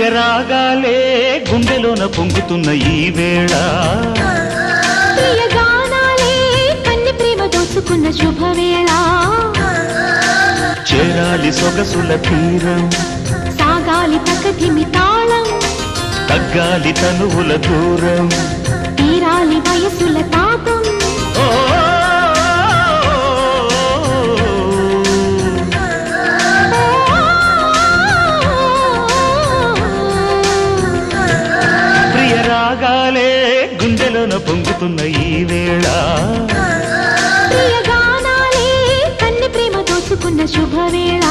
ప్రియ రాగాలే గుండెలోన పొంగుతున్న ఈ వేళ ప్రియ గానాలే కన్ని ప్రేమ దోచుకున్న శుభవేళ చేరాలి సొగసుల తీరం సాగాలి తకధిమి తాళం తగ్గాలి తనువుల దూరం తీరాలి వయసుల తాపం ఓ ప్రియ రాగాలే గుండెలోన పొంగుతున్న ఈ వేళ ప్రియ గానాలే కన్ని ప్రేమ దోచుకున్న శుభవేళ